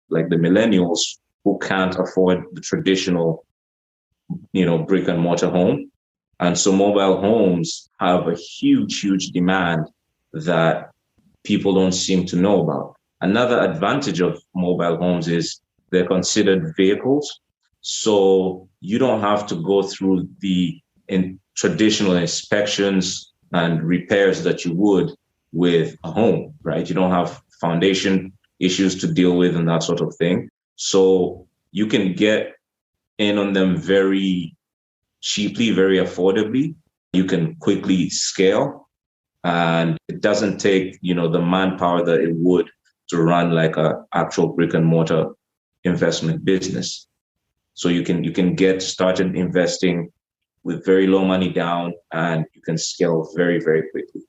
like the millennials who can't afford the traditional, brick and mortar home. And so mobile homes have a huge demand that people don't seem to know about. Another advantage of mobile homes is they're considered vehicles. So you don't have to go through the traditional inspections and repairs that you would with a home, right? You don't have foundation issues to deal with and that sort of thing. So you can get in on them very cheaply, very affordably. You can quickly scale, and it doesn't take, the manpower that it would to run like a actual brick and mortar investment business. So you can get started investing with very low money down, and you can scale very, very quickly.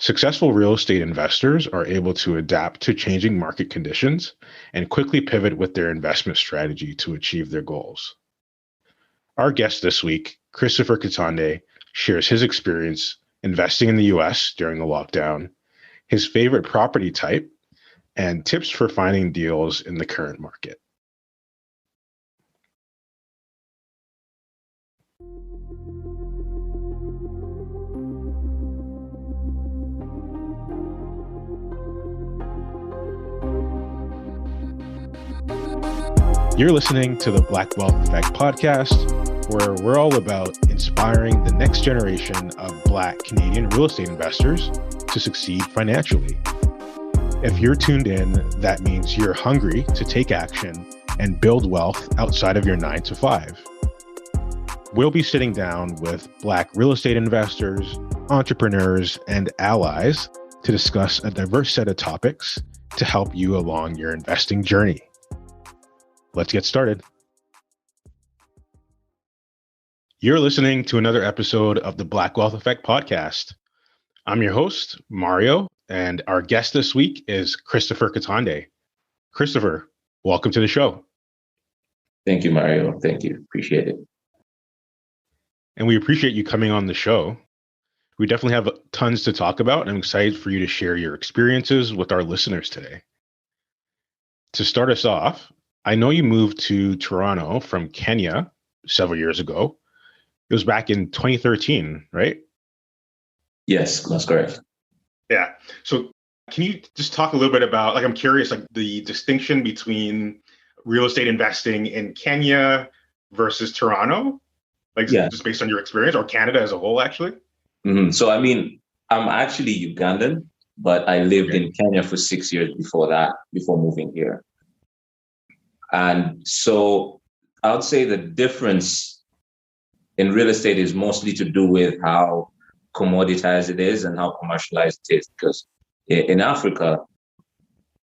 Successful real estate investors are able to adapt to changing market conditions and quickly pivot with their investment strategy to achieve their goals. Our guest this week, Christopher Katende, shares his experience investing in the US during the lockdown, his favorite property type, and tips for finding deals in the current market. You're listening to the Black Wealth Effect podcast, where we're all about inspiring the next generation of Black Canadian real estate investors to succeed financially. If you're tuned in, that means you're hungry to take action and build wealth outside of your 9 to 5. We'll be sitting down with Black real estate investors, entrepreneurs, and allies to discuss a diverse set of topics to help you along your investing journey. Let's get started. You're listening to another episode of the Black Wealth Effect podcast. I'm your host, Mario, and our guest this week is Christopher Katende. Christopher, welcome to the show. Thank you, Mario. Thank you. Appreciate it. And we appreciate you coming on the show. We definitely have tons to talk about, and I'm excited for you to share your experiences with our listeners today. To start us off, I know you moved to Toronto from Kenya several years ago. It was back in 2013, right? Yes, that's correct. Yeah. So can you just talk a little bit about, I'm curious, the distinction between real estate investing in Kenya versus Toronto, just based on your experience, or Canada as a whole, actually? Mm-hmm. So, I'm actually Ugandan, but I lived in Kenya for 6 years before moving here. And so I would say the difference in real estate is mostly to do with how commoditized it is and how commercialized it is. Because in Africa,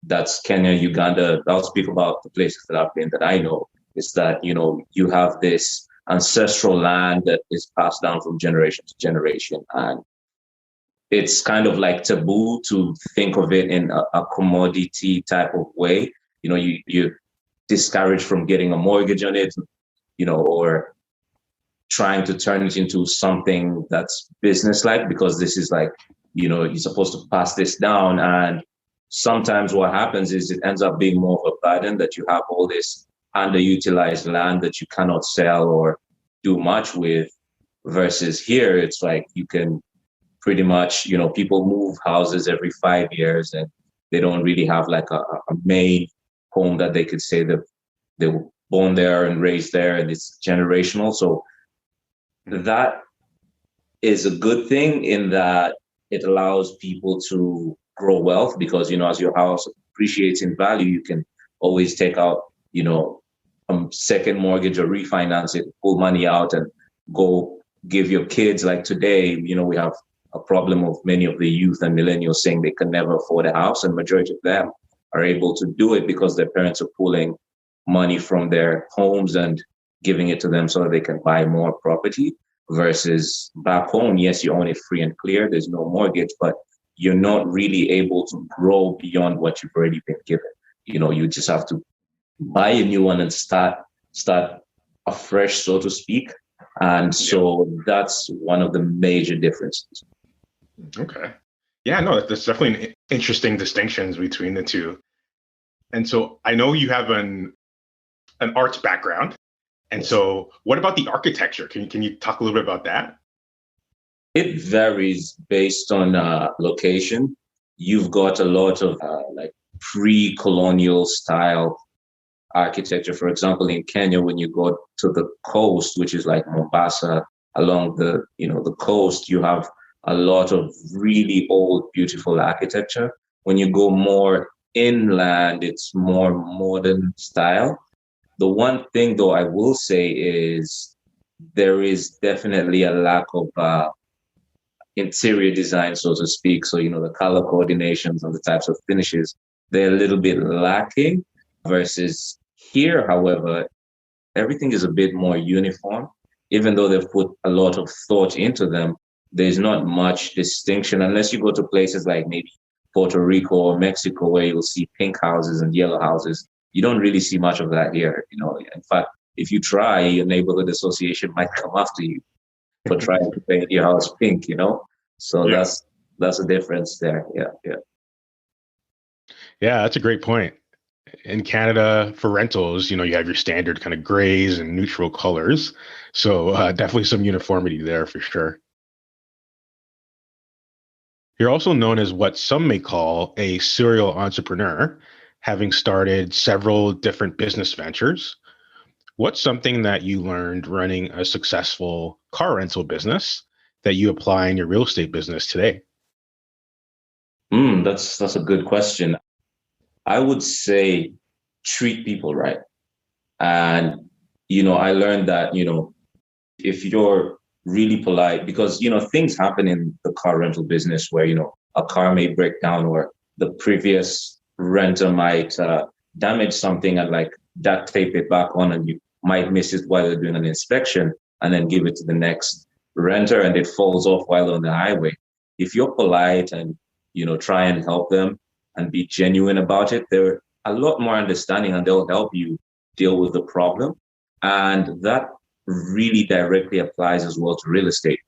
that's Kenya, Uganda, I'll speak about the places that I've been that I know, is that, you have this ancestral land that is passed down from generation to generation. And it's kind of like taboo to think of it in a commodity type of way. You discouraged from getting a mortgage on it, or trying to turn it into something that's business-like, because this is you're supposed to pass this down. And sometimes what happens is it ends up being more of a burden, that you have all this underutilized land that you cannot sell or do much with, versus here, it's like you can pretty much, people move houses every 5 years, and they don't really have a main home that they could say that they were born there and raised there, and it's generational. So that is a good thing in that it allows people to grow wealth, because, as your house appreciates in value, you can always take out, a second mortgage or refinance it, pull money out and go give your kids. Like today, we have a problem of many of the youth and millennials saying they can never afford a house, and majority of them are able to do it because their parents are pulling money from their homes and giving it to them so that they can buy more property. Versus back home, yes, you own it free and clear, there's no mortgage, but you're not really able to grow beyond what you've already been given. You just have to buy a new one and start afresh, so to speak. And so that's one of the major differences. Okay. Yeah, no, that's definitely interesting distinctions between the two. And so I know you have an arts background. And so what about the architecture? Can you talk a little bit about that? It varies based on location. You've got a lot of like pre-colonial style architecture. For example, in Kenya, when you go to the coast, which is like Mombasa, along the coast, you have a lot of really old, beautiful architecture. When you go more inland, it's more modern style. The one thing, though, I will say is there is definitely a lack of interior design, so to speak. So, the color coordinations and the types of finishes, they're a little bit lacking versus here, however, everything is a bit more uniform. Even though they've put a lot of thought into them, there's not much distinction unless you go to places like maybe Puerto Rico or Mexico, where you'll see pink houses and yellow houses. You don't really see much of that here. In fact, if you try, your neighborhood association might come after you for trying to paint your house pink, So Yeah. that's a difference there. Yeah. Yeah, that's a great point. In Canada, for rentals, you have your standard kind of grays and neutral colors. So definitely some uniformity there for sure. You're also known as what some may call a serial entrepreneur, having started several different business ventures. What's something that you learned running a successful car rental business that you apply in your real estate business today? That's a good question. I would say treat people right. And, I learned that, if you're really polite, because, things happen in the car rental business where, a car may break down or the previous renter might damage something and like duct tape it back on, and you might miss it while they're doing an inspection and then give it to the next renter and it falls off while on the highway. If you're polite and, try and help them and be genuine about it, they're a lot more understanding and they'll help you deal with the problem. And that really directly applies as well to real estate.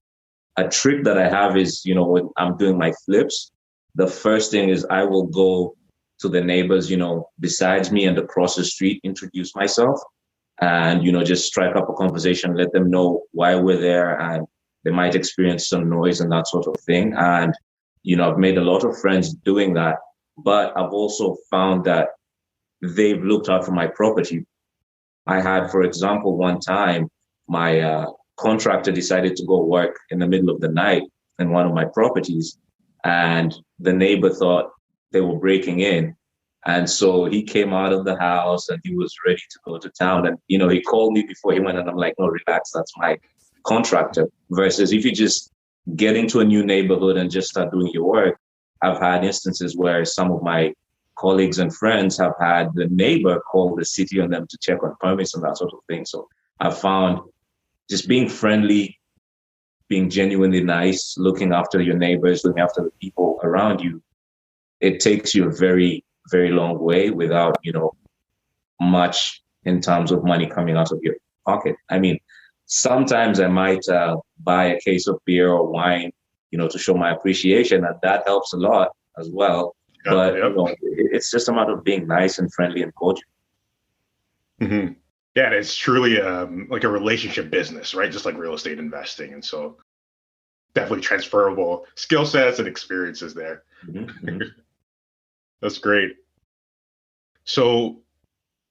A trick that I have is, when I'm doing my flips, the first thing is I will go to the neighbors, besides me and across the street, introduce myself and, just strike up a conversation, let them know why we're there, and they might experience some noise and that sort of thing. And, I've made a lot of friends doing that, but I've also found that they've looked out for my property. I had, for example, one time, my contractor decided to go work in the middle of the night in one of my properties, and the neighbor thought they were breaking in. And so he came out of the house and he was ready to go to town. And, he called me before he went and I'm like, no, relax, that's my contractor. Versus if you just get into a new neighborhood and just start doing your work. I've had instances where some of my colleagues and friends have had the neighbor call the city on them to check on permits and that sort of thing. So I've found just being friendly, being genuinely nice, looking after your neighbors, looking after the people around you, it takes you a very, very long way without, much in terms of money coming out of your pocket. I mean, sometimes I might buy a case of beer or wine, to show my appreciation, and that helps a lot as well. Yeah, but yep. It's just a matter of being nice and friendly and cordial. Mm-hmm. Yeah, it's truly like a relationship business, right? Just like real estate investing. And so definitely transferable skill sets and experiences there. Mm-hmm. That's great. So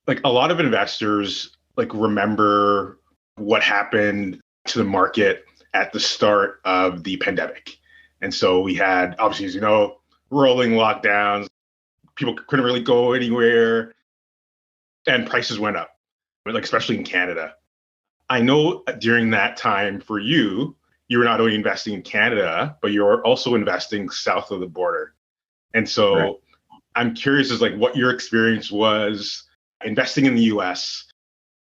like a lot of investors like remember what happened to the market at the start of the pandemic. And so we had, obviously, as you know, rolling lockdowns, people couldn't really go anywhere, and prices went up, like especially in Canada. I know during that time for you, you were not only investing in Canada, but you're also investing south of the border. And so right. I'm curious as like what your experience was investing in the US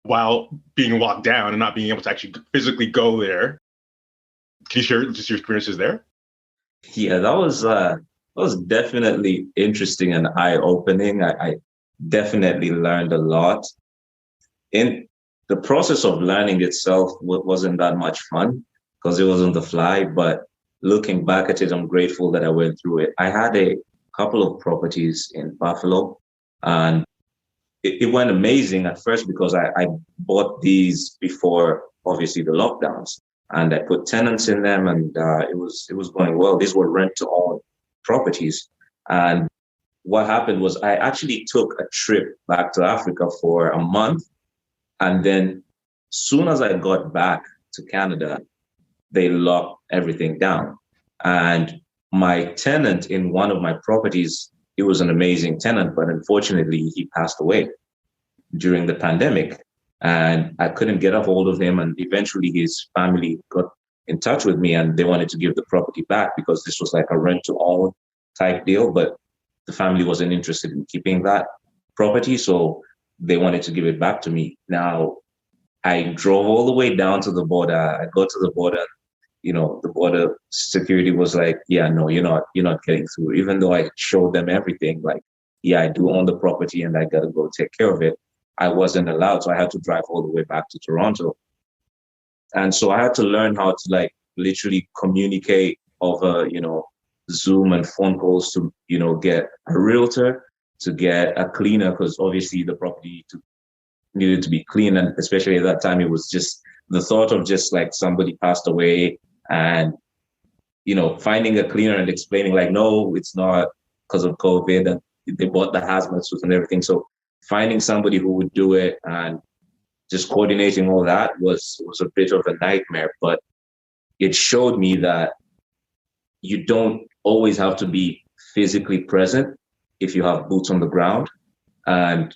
while being locked down and not being able to actually physically go there. Can you share just your experiences there? Yeah, that was definitely interesting and eye-opening. I definitely learned a lot. In the process of learning itself wasn't that much fun because it was on the fly, but looking back at it, I'm grateful that I went through it. I had a couple of properties in Buffalo, and it went amazing at first because I bought these before, obviously, the lockdowns, and I put tenants in them, and it was going well. These were rent to own properties. And what happened was I actually took a trip back to Africa for a month. And then soon as I got back to Canada, they locked everything down. And my tenant in one of my properties, he was an amazing tenant, but unfortunately he passed away during the pandemic. And I couldn't get a hold of him. And eventually his family got in touch with me and they wanted to give the property back because this was like a rent to own type deal. But the family wasn't interested in keeping that property. So they wanted to give it back to me. Now, I drove all the way down to the border. I got to the border. The border security was like, yeah, no, you're not getting through. Even though I showed them everything, like, yeah, I do own the property and I got to go take care of it. I wasn't allowed. So I had to drive all the way back to Toronto. And so I had to learn how to like literally communicate over, Zoom and phone calls to, get a realtor, to get a cleaner, because obviously the property needed to be clean. And especially at that time, it was just the thought of just like somebody passed away and, finding a cleaner and explaining like, no, it's not because of COVID, and they bought the hazmat suits and everything. So finding somebody who would do it and just coordinating all that was a bit of a nightmare. But it showed me that you don't always have to be physically present if you have boots on the ground, and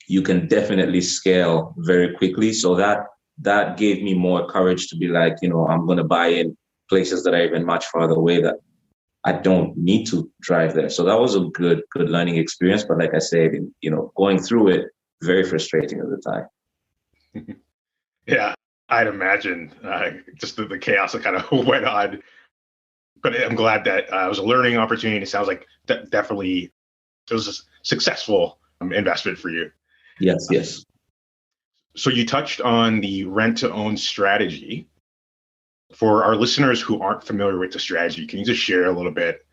you can definitely scale very quickly. So that gave me more courage to be like, I'm going to buy in places that are even much farther away that I don't need to drive there. So that was a good learning experience. But like I said, going through it, very frustrating at the time. Yeah, I'd imagine just the chaos that kind of went on. But I'm glad that it was a learning opportunity. It sounds like definitely it was a successful investment for you. Yes. So you touched on the rent-to-own strategy. For our listeners who aren't familiar with the strategy, can you just share a little bit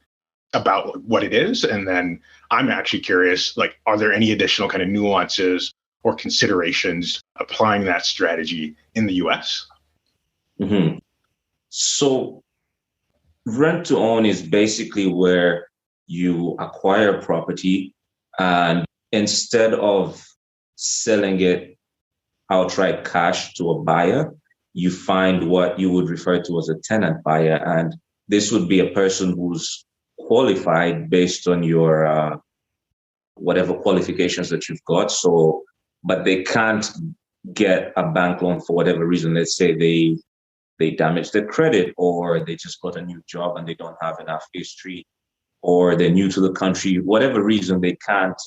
about what it is? And then I'm actually curious, like, are there any additional kind of nuances or considerations applying that strategy in the US? Mm-hmm. So rent to own is basically where you acquire property and instead of selling it outright cash to a buyer, you find what you would refer to as a tenant buyer. And this would be a person who's qualified based on your whatever qualifications that you've got. So, but they can't get a bank loan for whatever reason. Let's say they damaged their credit, or they just got a new job and they don't have enough history, or they're new to the country, whatever reason, they can't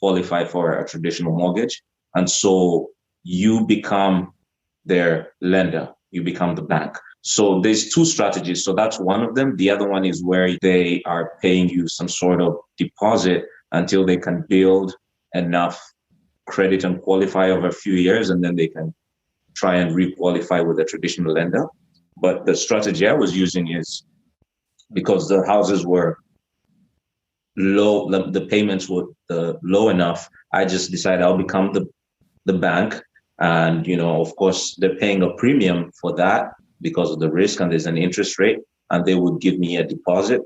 qualify for a traditional mortgage. And so you become their lender, you become the bank. So there's two strategies. So that's one of them. The other one is where they are paying you some sort of deposit until they can build enough credit and qualify over a few years, and then they can try and re-qualify with a traditional lender. But the strategy I was using is because the houses were low, the payments were low enough, I just decided I'll become the bank. And, of course, they're paying a premium for that because of the risk, and there's an interest rate, and they would give me a deposit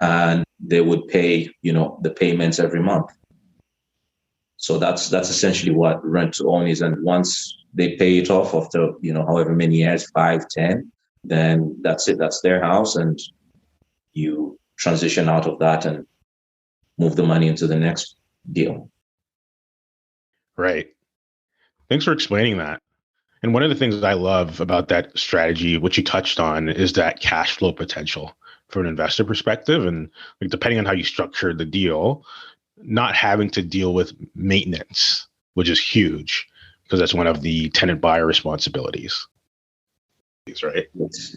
and they would pay, the payments every month. So that's essentially what rent to own is. And once they pay it off after, however many years, 5, 10, then that's it. That's their house. And you transition out of that and move the money into the next deal. Right. Thanks for explaining that. And one of the things I love about that strategy, which you touched on, is that cash flow potential from an investor perspective. And like, depending on how you structure the deal, not having to deal with maintenance, which is huge because that's one of the tenant buyer responsibilities. Right?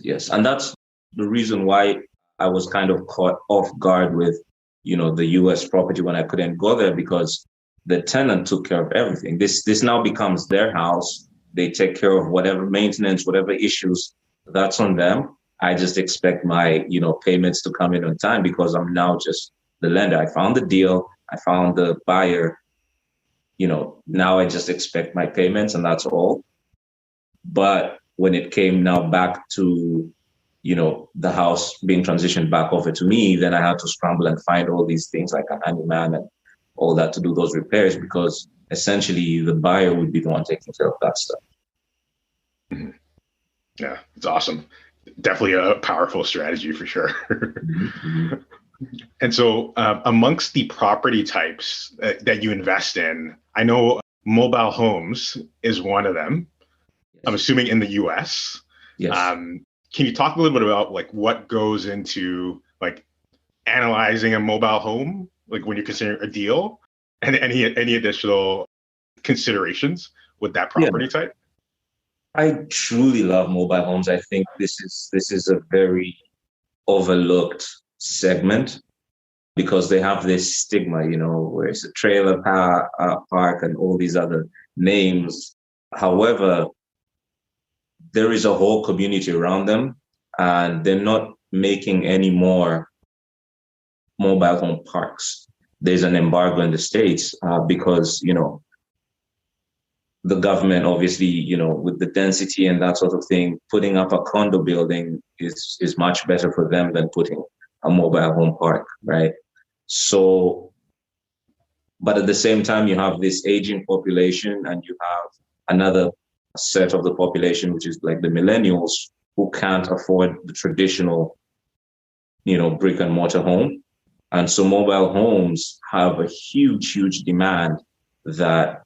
Yes. And that's the reason why I was kind of caught off guard with, the US property when I couldn't go there, because the tenant took care of everything. This now becomes their house. They take care of whatever maintenance, whatever issues, that's on them. I just expect my, payments to come in on time because I'm now just the lender. I found the deal. I found the buyer. Now I just expect my payments and that's all. But when it came now back to, the house being transitioned back over to me, then I had to scramble and find all these things like a handyman and all that to do those repairs because essentially the buyer would be the one taking care of that stuff. Mm-hmm. Yeah, it's awesome. Definitely a powerful strategy for sure. Mm-hmm. And so amongst the property types that you invest in, I know mobile homes is one of them. Yes. I'm assuming in the US. Yes. Can you talk a little bit about like what goes into like analyzing a mobile home, like when you're considering a deal, and any additional considerations with that property type? I truly love mobile homes. I think this is a very overlooked segment because they have this stigma, where it's a trailer park and all these other names. However, there is a whole community around them, and they're not making any more mobile home parks. There's an embargo in the States because, the government, obviously, with the density and that sort of thing, putting up a condo building is much better for them than putting a mobile home park, right? So, but at the same time, you have this aging population and you have another set of the population, which is like the millennials who can't afford the traditional, brick and mortar home. And so mobile homes have a huge, huge demand that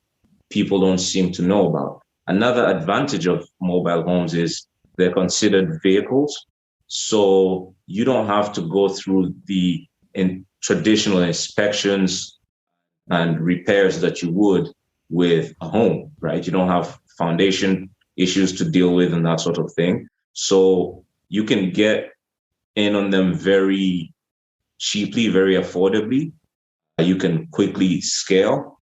people don't seem to know about. Another advantage of mobile homes is they're considered vehicles. So you don't have to go through the traditional inspections and repairs that you would with a home, right? You don't have foundation issues to deal with and that sort of thing. So you can get in on them very cheaply, very affordably. You can quickly scale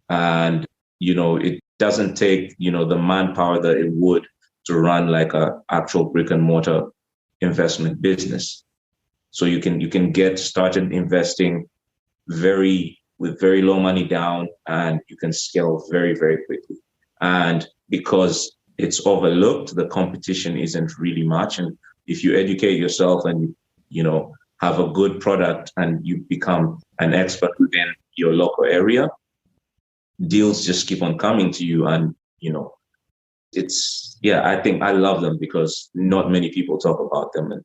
and it doesn't take, the manpower that it would to run like a actual brick and mortar investment business. So you can get started investing with very low money down, and you can scale very, very quickly. And because it's overlooked, the competition isn't really much. And if you educate yourself and have a good product and you become an expert within your local area, deals just keep on coming to you. And, I think I love them because not many people talk about them. And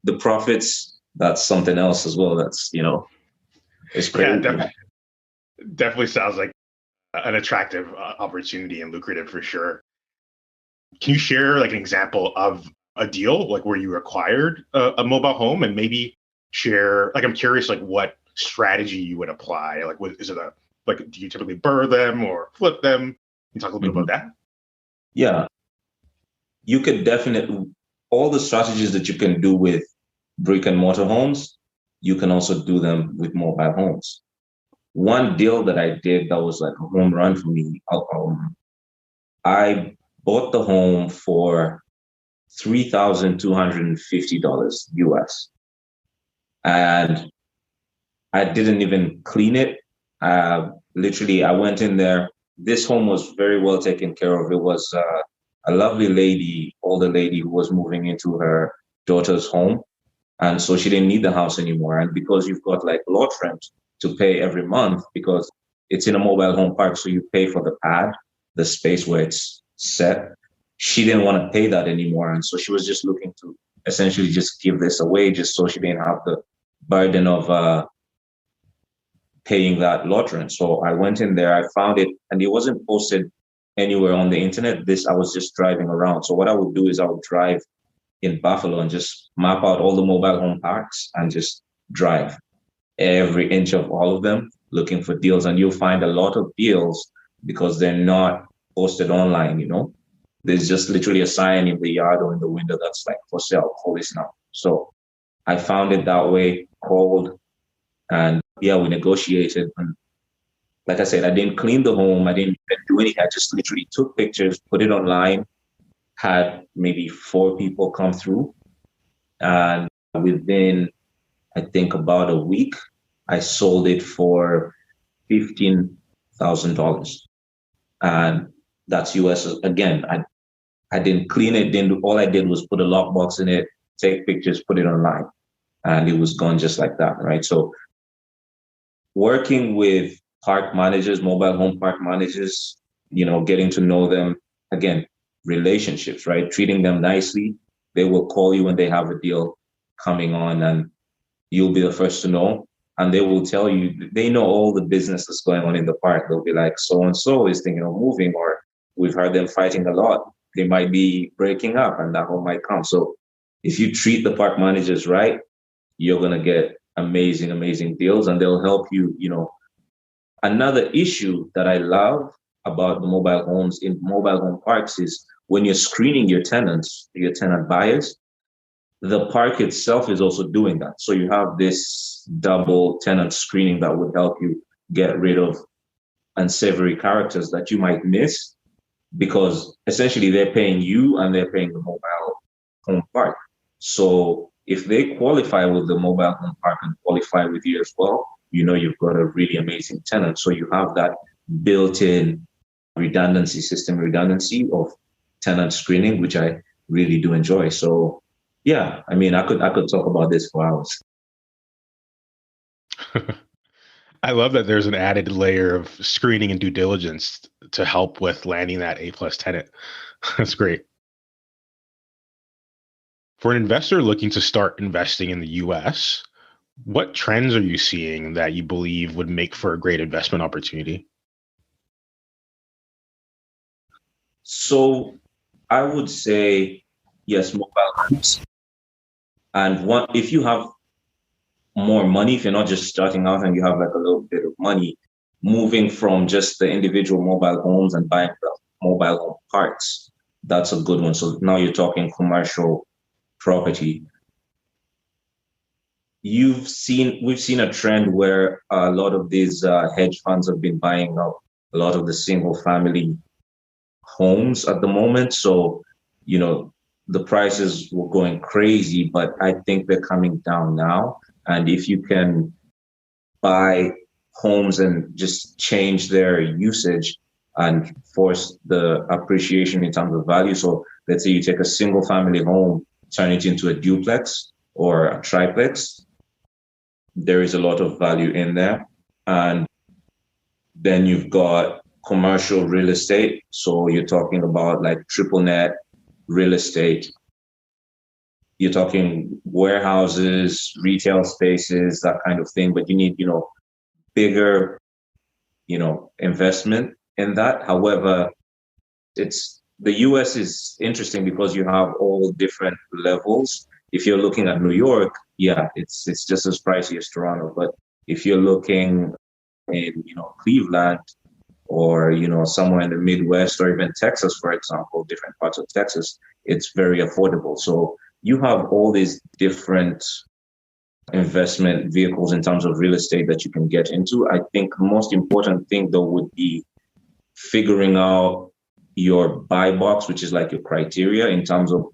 the profits, that's something else as well. That's, it's great. Yeah, definitely sounds like an attractive opportunity and lucrative for sure. Can you share like an example of a deal like where you acquired a mobile home and maybe share, like, I'm curious, like what strategy you would apply? Like, is it do you typically burr them or flip them? Can you talk a little bit about that? Yeah, you could definitely, all the strategies that you can do with brick and mortar homes, you can also do them with mobile homes. One deal that I did that was like a home run for me, I bought the home for $3,250 US. And I didn't even clean it. Literally, I went in there. This home was very well taken care of. It was a lovely lady, older lady who was moving into her daughter's home. And so she didn't need the house anymore. And because you've got like lot rent to pay every month, because it's in a mobile home park, so you pay for the pad, the space where it's set. She didn't want to pay that anymore. And so she was just looking to essentially just give this away just so she didn't have the burden of paying that lot rent. So I went in there, I found it, and it wasn't posted anywhere on the internet. I was just driving around. So what I would do is I would drive in Buffalo and just map out all the mobile home parks and just drive every inch of all of them looking for deals. And you'll find a lot of deals because they're not posted online, There's just literally a sign in the yard or in the window that's like, for sale, call this now. So I found it that way, called, and we negotiated. And like I said, I didn't clean the home. I didn't do anything. I just literally took pictures, put it online, had maybe 4 people come through. And within, I think, about a week, I sold it for $15,000. And that's US. Again, I didn't clean it, didn't do, all I did was put a lockbox in it, take pictures, put it online, and it was gone just like that, right? So working with park managers, mobile home park managers, getting to know them, again, relationships, right? Treating them nicely. They will call you when they have a deal coming on, and you'll be the first to know. And they will tell you, they know all the business that's going on in the park. They'll be like, so-and-so is thinking of moving, or we've heard them fighting a lot. They might be breaking up and that home might come. So if you treat the park managers right, you're going to get amazing, amazing deals, and they'll help you, Another issue that I love about the mobile homes in mobile home parks is when you're screening your tenants, your tenant buyers, the park itself is also doing that. So you have this double tenant screening that would help you get rid of unsavory characters that you might miss, because essentially they're paying you and they're paying the mobile home park. So if they qualify with the mobile home park and qualify with you as well, you've got a really amazing tenant. So you have that built-in redundancy of tenant screening, which I really do enjoy. So yeah, I could talk about this for hours. I love that there's an added layer of screening and due diligence to help with landing that A+ tenant. That's great. For an investor looking to start investing in the US, what trends are you seeing that you believe would make for a great investment opportunity? So I would say, yes, mobile homes. And if you have more money, if you're not just starting out and you have like a little bit of money, moving from just the individual mobile homes and buying the mobile home parks, that's a good one. So now you're talking commercial property. We've seen a trend where a lot of these hedge funds have been buying up a lot of the single family homes at the moment. So, the prices were going crazy, but I think they're coming down now. And if you can buy homes and just change their usage and force the appreciation in terms of value. So let's say you take a single family home, turn it into a duplex or a triplex, there is a lot of value in there. And then you've got commercial real estate. So you're talking about like triple net real estate. You're talking warehouses, retail spaces, that kind of thing. But you need, bigger, investment in that. However, the US is interesting because you have all different levels. If you're looking at New York, yeah, it's just as pricey as Toronto. But if you're looking in, Cleveland or, somewhere in the Midwest or even Texas, for example, different parts of Texas, it's very affordable. So you have all these different investment vehicles in terms of real estate that you can get into. I think the most important thing, though, would be figuring out your buy box, which is like your criteria in terms of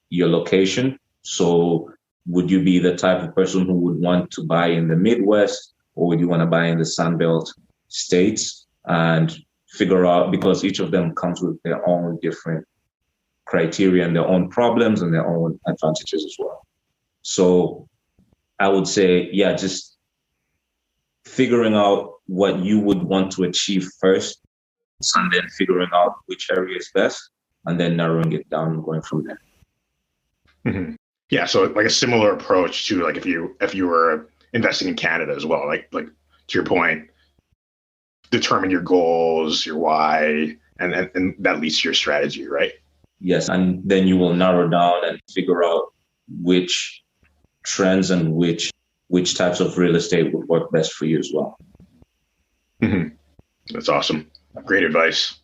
your location. So would you be the type of person who would want to buy in the Midwest, or would you want to buy in the Sunbelt states? And figure out, because each of them comes with their own different criteria and their own problems and their own advantages as well. So I would say, yeah, just figuring out what you would want to achieve first, and then figuring out which area is best, and then narrowing it down and going from there. Mm-hmm. Yeah, so like a similar approach to like if you were investing in Canada as well, like to your point, determine your goals, your why, and that leads to your strategy, right? Yes, and then you will narrow down and figure out which trends and which types of real estate would work best for you as well. Mm-hmm. That's awesome. Great advice.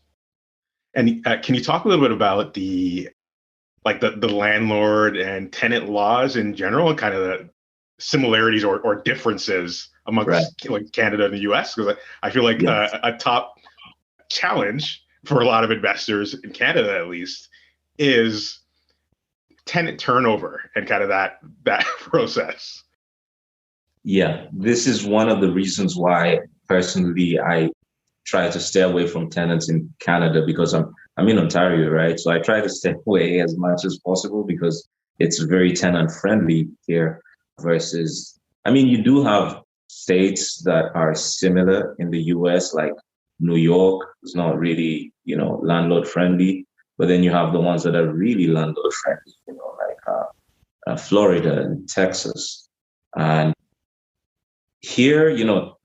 And can you talk a little bit about the landlord and tenant laws in general, and kind of the similarities or differences amongst like Canada and the US? Because I feel like a top challenge for a lot of investors in Canada, at least, is tenant turnover and kind of that process. Yeah, this is one of the reasons why personally I try to stay away from tenants in Canada, because I'm in Ontario, right? So I try to stay away as much as possible because it's very tenant friendly here versus, I mean, you do have states that are similar in the US, like New York is not really, landlord friendly, but then you have the ones that are really landlord friendly, like Florida and Texas. And here,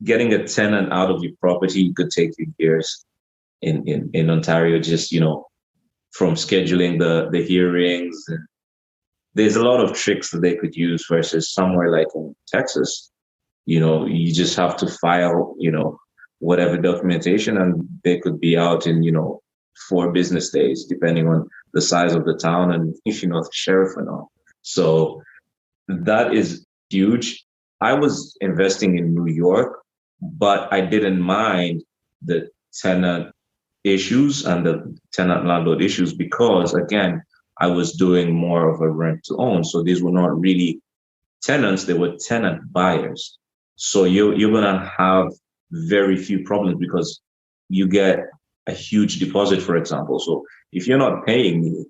getting a tenant out of your property could take you years in Ontario, just, from scheduling the hearings. And there's a lot of tricks that they could use versus somewhere like in Texas. You just have to file, whatever documentation, and they could be out in, 4 business days, depending on the size of the town and if you know the sheriff or not. So that is huge. I was investing in New York, but I didn't mind the tenant issues and the tenant landlord issues because, again, I was doing more of a rent to own. So these were not really tenants, they were tenant buyers. So you're going to have very few problems because you get a huge deposit, for example. So if you're not paying me,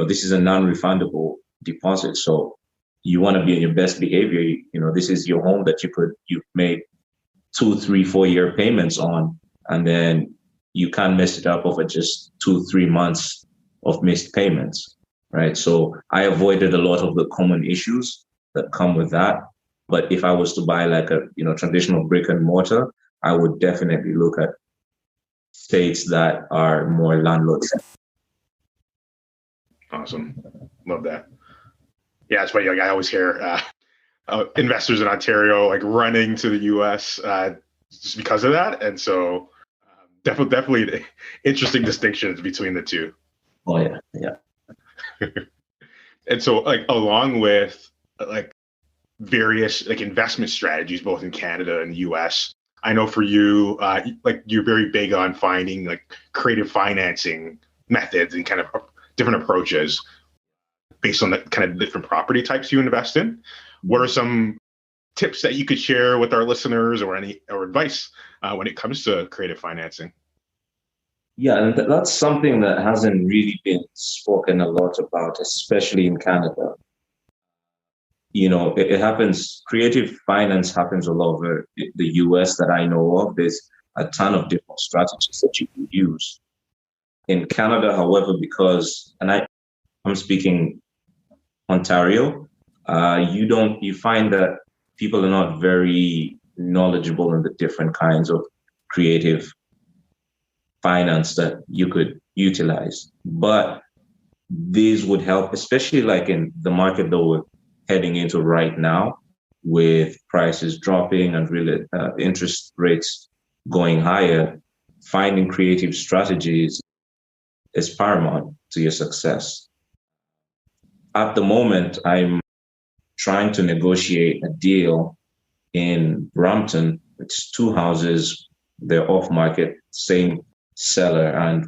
this is a non-refundable deposit. So you want to be in your best behavior. This is your home that you've made 2, 3, 4 year payments on, and then you can't mess it up over just 2, 3 months of missed payments, right? So I avoided a lot of the common issues that come with that. But if I was to buy like a traditional brick and mortar, I would definitely look at states that are more landlord friendly. Awesome, love that. Yeah, it's funny. Like I always hear investors in Ontario like running to the U.S. Just because of that, and so definitely interesting distinctions between the two. Oh yeah. And so, like along with like various like investment strategies, both in Canada and the U.S., I know for you, like you're very big on finding like creative financing methods and kind of different approaches based on the kind of different property types you invest in. What are some tips that you could share with our listeners or advice when it comes to creative financing? Yeah, and that's something that hasn't really been spoken a lot about, especially in Canada. It happens, creative finance happens all over the US that I know of. There's a ton of different strategies that you can use. In Canada, however, because, and I'm speaking Ontario, you find that people are not very knowledgeable in the different kinds of creative finance that you could utilize. But these would help, especially like in the market that we're heading into right now, with prices dropping and really interest rates going higher. Finding creative strategies is paramount to your success. At the moment, I'm trying to negotiate a deal in Brampton. It's 2 houses. They're off market, same seller. And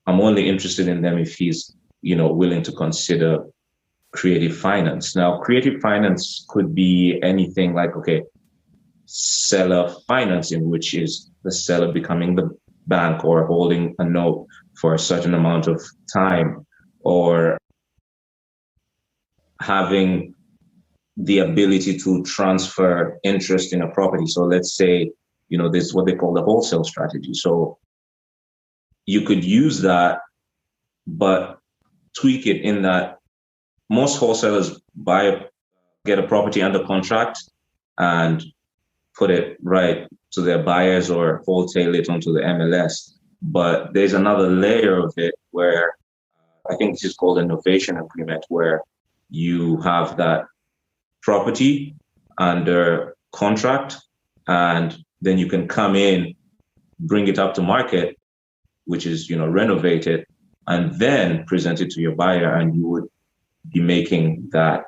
I'm only interested in them if he's, willing to consider creative finance. Now, creative finance could be anything like, seller financing, which is the seller becoming the bank or holding a note for a certain amount of time, or having the ability to transfer interest in a property. So let's say, this is what they call the wholesale strategy. So you could use that, but tweak it in that most wholesalers get a property under contract and put it right to their buyers or wholesale it onto the MLS. But there's another layer of it where I think this is called an innovation agreement, where you have that property under contract and then you can come in, bring it up to market, which is, renovate it, and then present it to your buyer, and you would be making that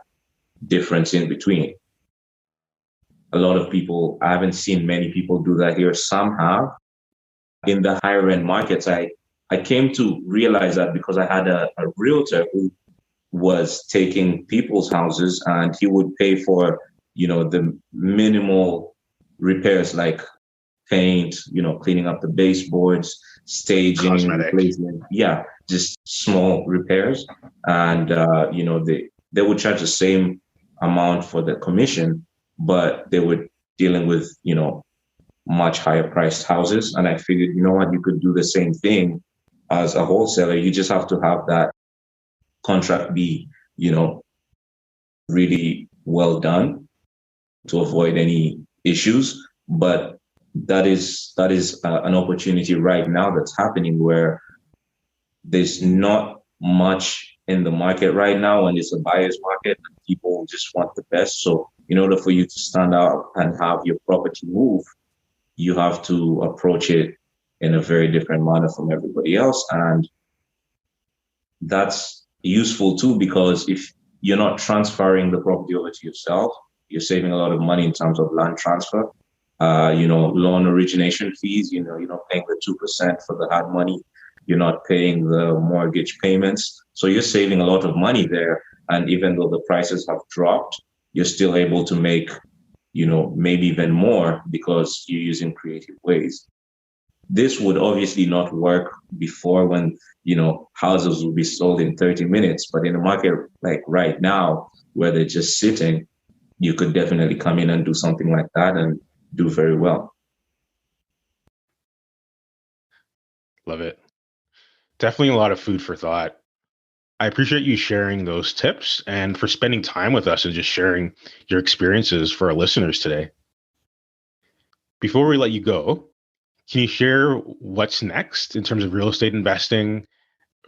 difference in between. A lot of people, I haven't seen many people do that here. Some have. In the higher end markets, I I came to realize that because I had a realtor who was taking people's houses, and he would pay for, the minimal repairs like paint, cleaning up the baseboards, staging, Cosmetic. replacement. Yeah, just small repairs. And, they would charge the same amount for the commission, but they were dealing with, much higher priced houses. And I figured, you could do the same thing as a wholesaler. You just have to have that contract be, really well done to avoid any issues. But that is an opportunity right now that's happening where there's not much in the market right now, and it's a buyer's market and people just want the best. So in order for you to stand out and have your property move, you have to approach it in a very different manner from everybody else. And that's useful too, because if you're not transferring the property over to yourself, you're saving a lot of money in terms of land transfer, loan origination fees, you're not paying the 2% for the hard money. You're not paying the mortgage payments. So you're saving a lot of money there. And even though the prices have dropped, you're still able to make, maybe even more because you're using creative ways. This would obviously not work before when, houses would be sold in 30 minutes. But in a market like right now, where they're just sitting, you could definitely come in and do something like that and do very well. Love it. Definitely a lot of food for thought. I appreciate you sharing those tips and for spending time with us and just sharing your experiences for our listeners today. Before we let you go, can you share what's next in terms of real estate investing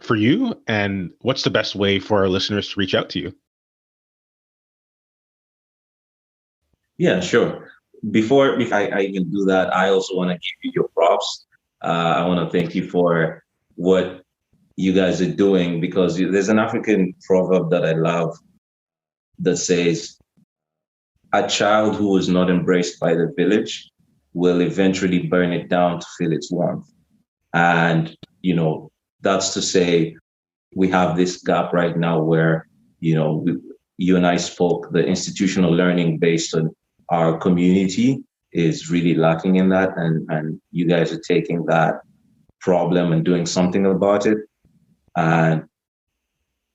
for you, and what's the best way for our listeners to reach out to you? Yeah, sure. Before I even do that, I also want to give you your props. I want to thank you for what you guys are doing, because there's an African proverb that I love that says, a child who is not embraced by the village will eventually burn it down to feel its warmth. And, that's to say, we have this gap right now where, you and I spoke, the institutional learning based on our community is really lacking in that. And you guys are taking that problem and doing something about it. And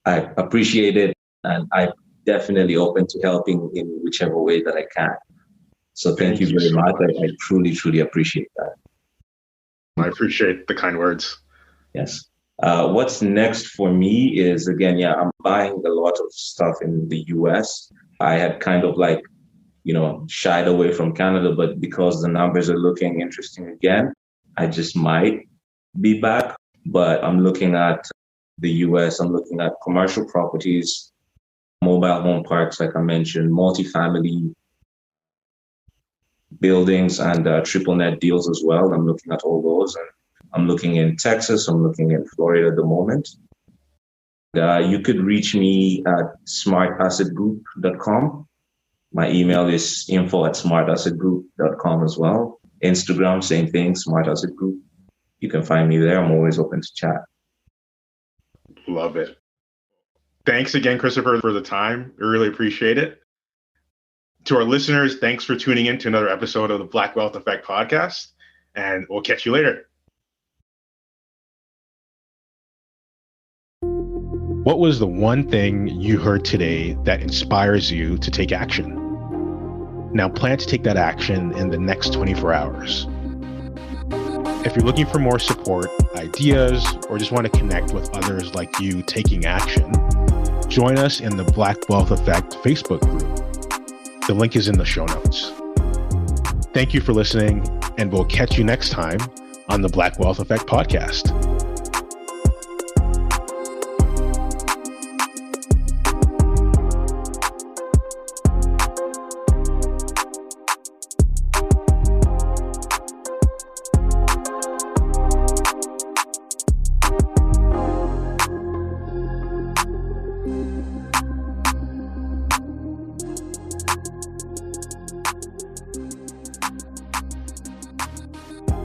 I appreciate it. And I'm definitely open to helping in whichever way that I can. So thank you very much. I truly, truly appreciate that. I appreciate the kind words. Yes. What's next for me is, again, I'm buying a lot of stuff in the US. I had kind of shied away from Canada, but because the numbers are looking interesting again, I just might be back. But I'm looking at the US, I'm looking at commercial properties, mobile home parks, like I mentioned, multifamily buildings, and triple net deals as well. I'm looking at all those. And I'm looking in Texas, I'm looking in Florida at the moment. You could reach me at smartassetgroup.com. My email is info@smartassetgroup.com as well. Instagram, same thing, Smart Asset Group. You can find me there. I'm always open to chat. Love it. Thanks again, Christopher, for the time. I really appreciate it. To our listeners, thanks for tuning in to another episode of the Black Wealth Effect podcast, and we'll catch you later. What was the one thing you heard today that inspires you to take action? Now plan to take that action in the next 24 hours. If you're looking for more support, ideas, or just want to connect with others like you taking action, join us in the Black Wealth Effect Facebook group. The link is in the show notes. Thank you for listening, and we'll catch you next time on the Black Wealth Effect podcast.